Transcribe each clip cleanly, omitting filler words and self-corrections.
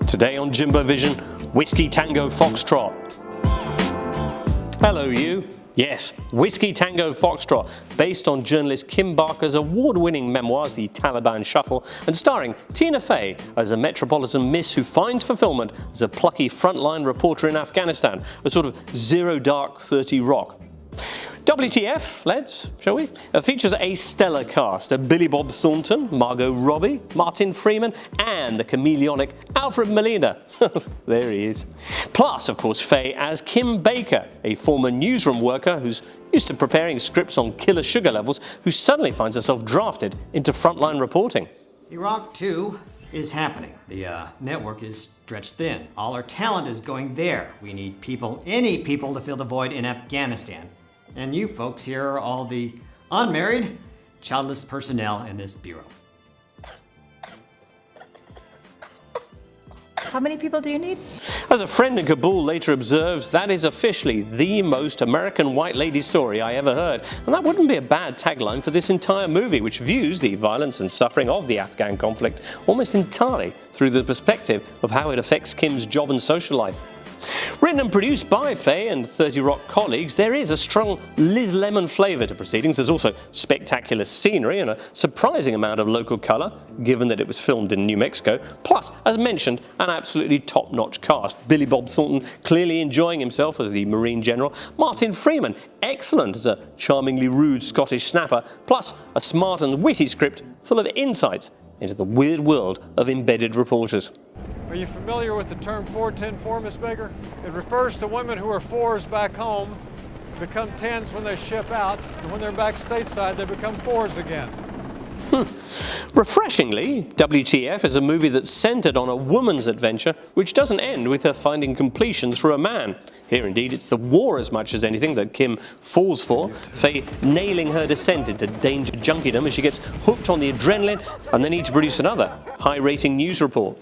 Today on Jimbo Vision, Whiskey Tango Foxtrot. Hello you. Yes, Whiskey Tango Foxtrot, based on journalist Kim Barker's award-winning memoirs, The Taliban Shuffle, and starring Tina Fey as a metropolitan miss who finds fulfillment as a plucky frontline reporter in Afghanistan, a sort of zero dark 30 Rock. WTF, let's, shall we? Features a stellar cast of Billy Bob Thornton, Margot Robbie, Martin Freeman, and the chameleonic Alfred Molina. There he is. Plus, of course, Faye as Kim Baker, a former newsroom worker who's used to preparing scripts on killer sugar levels, who suddenly finds herself drafted into frontline reporting. Iraq 2 is happening. The network is stretched thin. All our talent is going there. We need people, any people, to fill the void in Afghanistan. And you folks here are all the unmarried, childless personnel in this bureau. How many people do you need? As a friend in Kabul later observes, that is officially the most American white lady story I ever heard. And that wouldn't be a bad tagline for this entire movie, which views the violence and suffering of the Afghan conflict almost entirely through the perspective of how it affects Kim's job and social life. Written and produced by Faye and 30 Rock colleagues, there is a strong Liz Lemon flavour to proceedings. There's also spectacular scenery and a surprising amount of local colour, given that it was filmed in New Mexico. Plus, as mentioned, an absolutely top-notch cast. Billy Bob Thornton clearly enjoying himself as the Marine General. Martin Freeman, excellent as a charmingly rude Scottish snapper. Plus, a smart and witty script full of insights into the weird world of embedded reporters. Are you familiar with the term 410-4, Miss Baker? It refers to women who are 4s back home, become 10s when they ship out, and when they're back stateside, they become 4s again. Refreshingly, WTF is a movie that's centered on a woman's adventure, which doesn't end with her finding completion through a man. Here, indeed, it's the war as much as anything that Kim falls for, Faye nailing her descent into danger junkiedom as she gets hooked on the adrenaline and they need to produce another high-rating news report.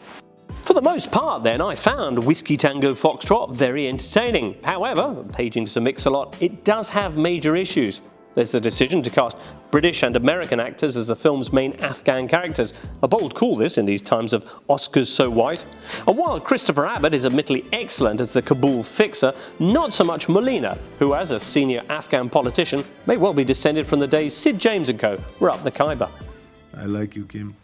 For the most part, then, I found Whiskey Tango Foxtrot very entertaining. However, paging to Mix-a-Lot, it does have major issues. There's the decision to cast British and American actors as the film's main Afghan characters. A bold call, this, in these times of Oscars so white. And while Christopher Abbott is admittedly excellent as the Kabul fixer, not so much Molina, who, as a senior Afghan politician, may well be descended from the days Sid James & co. were up the Khyber. I like you, Kim.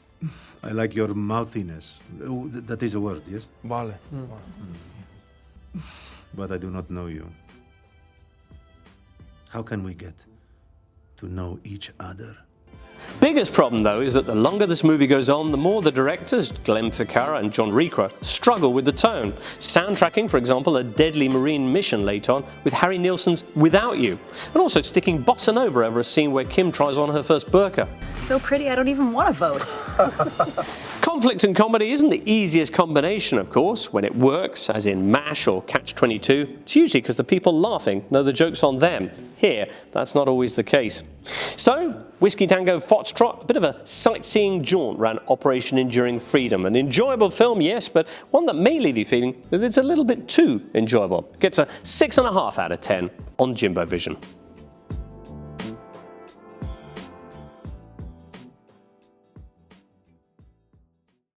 I like your mouthiness. Oh, that is a word, yes? Vale. But I do not know you. How can we get to know each other? Biggest problem, though, is that the longer this movie goes on, the more the directors, Glenn Ficarra and John Recra, struggle with the tone. Soundtracking, for example, a deadly marine mission late on with Harry Nilsson's Without You, and also sticking bossa nova over a scene where Kim tries on her first burqa. So pretty, I don't even want to vote. Conflict and comedy isn't the easiest combination, of course. When it works, as in MASH or Catch-22, it's usually because the people laughing know the joke's on them. Here, that's not always the case. So, Whiskey Tango Foxtrot, a bit of a sightseeing jaunt round Operation Enduring Freedom. An enjoyable film, yes, but one that may leave you feeling that it's a little bit too enjoyable. Gets a 6.5 out of 10 on Jimbo Vision.